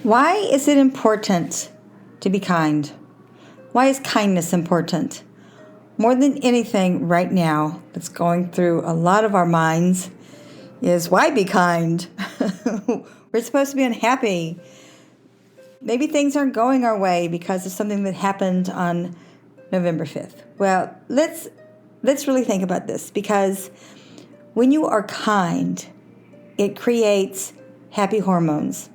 Why is it important to be kind? Why is kindness important? More than anything right now that's going through a lot of our minds is why be kind? We're supposed to be unhappy. Maybe things aren't going our way because of something that happened on November 5th. Well, let's really think about this, because when you are kind, it creates happy hormones.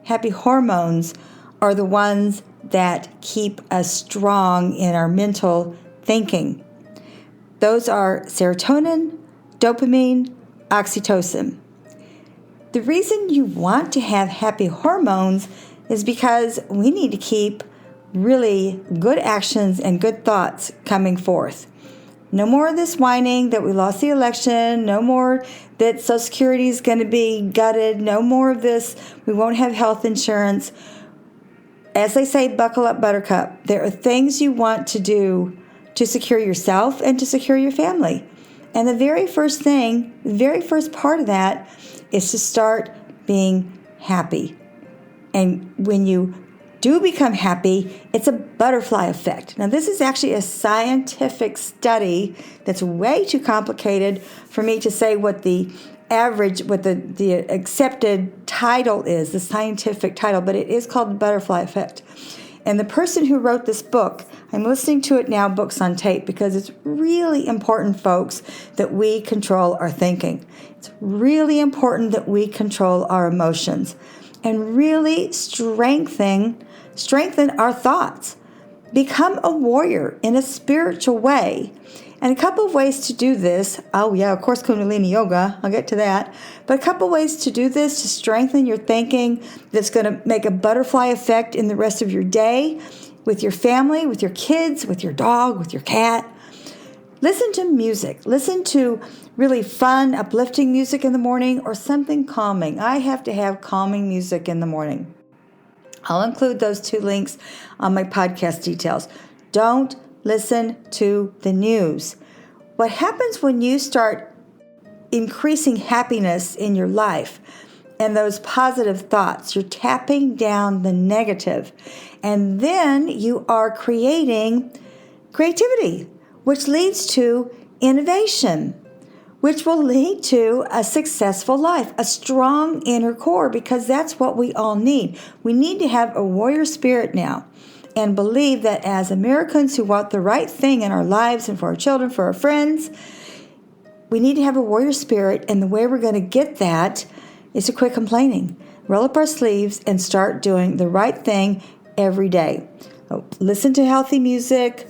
Happy hormones are the ones that keep us strong in our mental thinking. Those are serotonin, dopamine, oxytocin. The reason you want to have happy hormones is because we need to keep really good actions and good thoughts coming forth. No more of this whining that we lost the election. No more that Social Security is going to be gutted. No more of this. We won't have health insurance. As they say, buckle up, buttercup. There are things you want to do to secure yourself and to secure your family. And the very first thing, the very first part of that is to start being happy. And when you do become happy, it's a butterfly effect. Now, this is actually a scientific study that's way too complicated for me to say what the accepted title is, the scientific title, but it is called the butterfly effect. And the person who wrote this book, I'm listening to it now, Books on Tape, because it's really important, folks, that we control our thinking. It's really important that we control our emotions and really strengthen our thoughts. Become a warrior in a spiritual way. And a couple of ways to do this. Oh yeah, of course, Kundalini Yoga. I'll get to that. But a couple of ways to do this, to strengthen your thinking, that's going to make a butterfly effect in the rest of your day, with your family, with your kids, with your dog, with your cat. Listen to music. Listen to really fun, uplifting music in the morning, or something calming. I have to have calming music in the morning. I'll include those two links on my podcast details. Don't listen to the news. What happens when you start increasing happiness in your life and those positive thoughts? You're tapping down the negative. And then you are creating creativity, which leads to innovation, which will lead to a successful life, a strong inner core, because that's what we all need. We need to have a warrior spirit now and believe that as Americans who want the right thing in our lives and for our children, for our friends, we need to have a warrior spirit, and the way we're going to get that is to quit complaining, roll up our sleeves, and start doing the right thing every day. Listen to healthy music,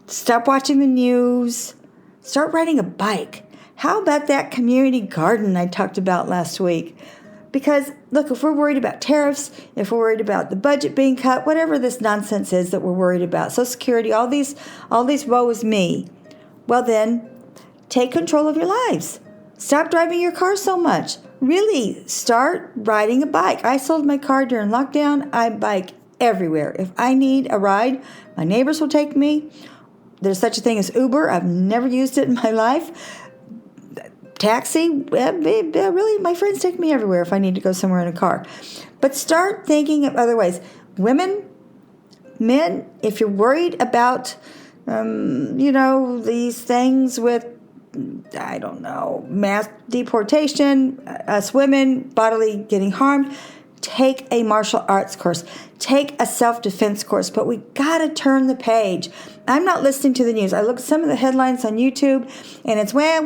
stop watching the news, start riding a bike. How about that community garden I talked about last week? Because, look, if we're worried about tariffs, if we're worried about the budget being cut, whatever this nonsense is that we're worried about, Social Security, all these woe is me, well then, take control of your lives. Stop driving your car so much. Really, start riding a bike. I sold my car during lockdown. I bike everywhere. If I need a ride, my neighbors will take me. There's such a thing as Uber. I've never used it in my life. Taxi, really, my friends take me everywhere if I need to go somewhere in a car. But start thinking of other ways. Women, men, if you're worried about, these things with, mass deportation, us women bodily getting harmed, take a martial arts course. Take a self-defense course. But we got to turn the page. I'm not listening to the news. I look at some of the headlines on YouTube, and it's wah.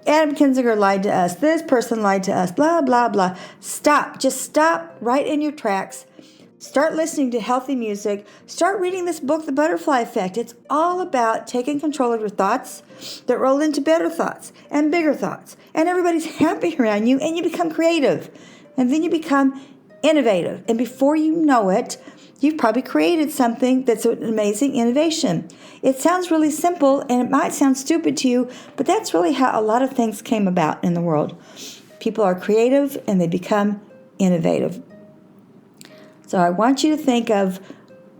Adam Kinzinger lied to us. This person lied to us. Blah, blah, blah. Stop. Just stop right in your tracks. Start listening to healthy music. Start reading this book, The Butterfly Effect. It's all about taking control of your thoughts that roll into better thoughts and bigger thoughts. And everybody's happy around you, and you become creative. And then you become innovative. And before you know it, you've probably created something that's an amazing innovation. It sounds really simple, and it might sound stupid to you, but that's really how a lot of things came about in the world. People are creative, and they become innovative. So I want you to think of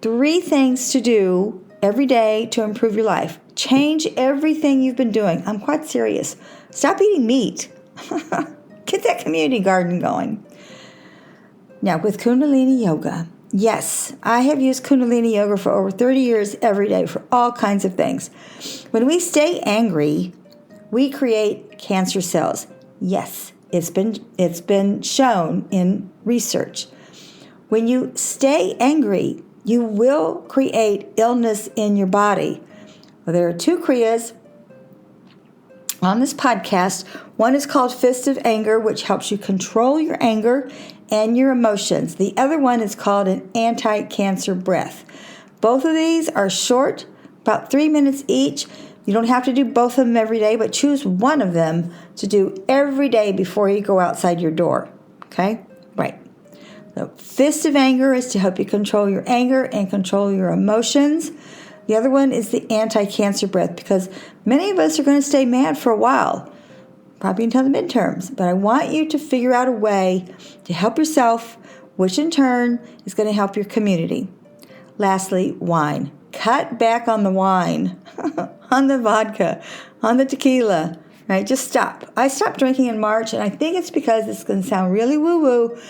3 things to do every day to improve your life. Change everything you've been doing. I'm quite serious. Stop eating meat. Get that community garden going. Now, with Kundalini Yoga, yes, I have used Kundalini Yoga for over 30 years every day for all kinds of things. When we stay angry, we create cancer cells. Yes, it's been shown in research. When you stay angry, you will create illness in your body. Well, there are 2 Kriyas on this podcast. One is called Fist of Anger, which helps you control your anger and your emotions. The other one is called an anti-cancer breath. Both of these are short, about 3 minutes each. You don't have to do both of them every day, but choose one of them to do every day before you go outside your door. Okay? Right. The Fist of Anger is to help you control your anger and control your emotions. The other one is the anti-cancer breath, because many of us are going to stay mad for a while, probably until the midterms. But I want you to figure out a way to help yourself, which in turn is going to help your community. Lastly, wine. Cut back on the wine, on the vodka, on the tequila, right? Just stop. I stopped drinking in March, and I think it's because, it's going to sound really woo-woo,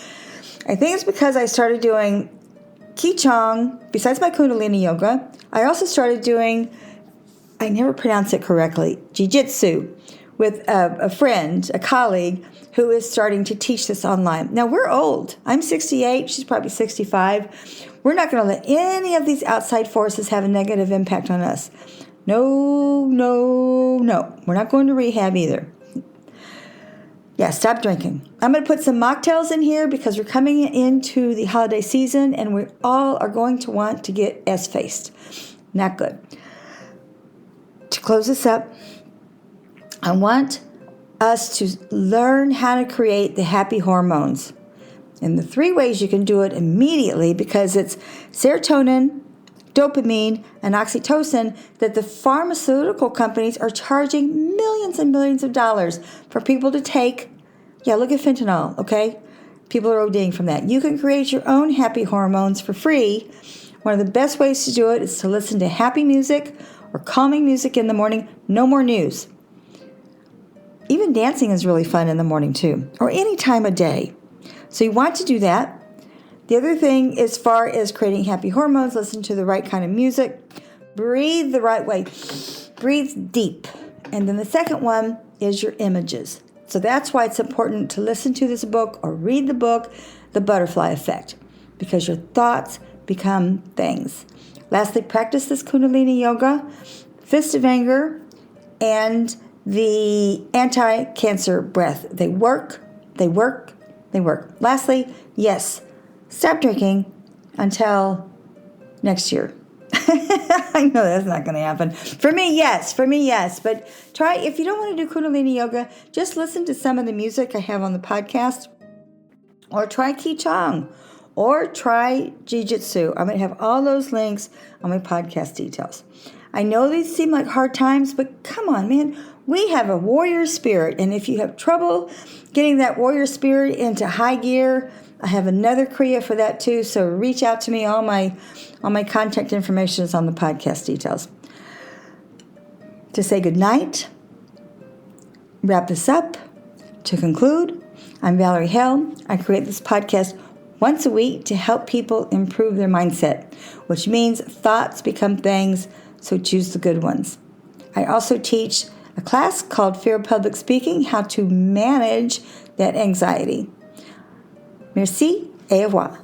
I think it's because I started doing Qigong, besides my Kundalini Yoga. I also started doing, I never pronounce it correctly, Jiu-Jitsu, with a friend, a colleague, who is starting to teach this online. Now, we're old. I'm 68. She's probably 65. We're not going to let any of these outside forces have a negative impact on us. No, no, no. We're not going to rehab either. Yeah, stop drinking. I'm going to put some mocktails in here because we're coming into the holiday season and we all are going to want to get S-faced. Not good. To close this up, I want us to learn how to create the happy hormones. And the 3 ways you can do it immediately, because it's serotonin, dopamine, and oxytocin that the pharmaceutical companies are charging millions and millions of dollars for people to take. Yeah, look at fentanyl, okay? People are ODing from that. You can create your own happy hormones for free. One of the best ways to do it is to listen to happy music or calming music in the morning. No more news. Even dancing is really fun in the morning too, or any time of day. So you want to do that. The other thing, as far as creating happy hormones, listen to the right kind of music. Breathe the right way. Breathe deep. And then the second one is your images. So that's why it's important to listen to this book or read the book, The Butterfly Effect, because your thoughts become things. Lastly, practice this Kundalini Yoga, Fist of Anger, and the anti-cancer breath. They work, they work, they work. Lastly, yes, stop drinking until next year. I know that's not going to happen. For me, yes. But try, if you don't want to do Kundalini Yoga, just listen to some of the music I have on the podcast. Or try Qigong. Or try Jiu-Jitsu. I'm going to have all those links on my podcast details. I know these seem like hard times, but come on, man. We have a warrior spirit. And if you have trouble getting that warrior spirit into high gear, I have another Kriya for that too. So reach out to me. All my contact information is on the podcast details. To say goodnight, wrap this up. To conclude, I'm Valerie Hale. I create this podcast once a week to help people improve their mindset, which means thoughts become things, so choose the good ones. I also teach a class called Fear of Public Speaking, how to manage that anxiety. Merci et au revoir.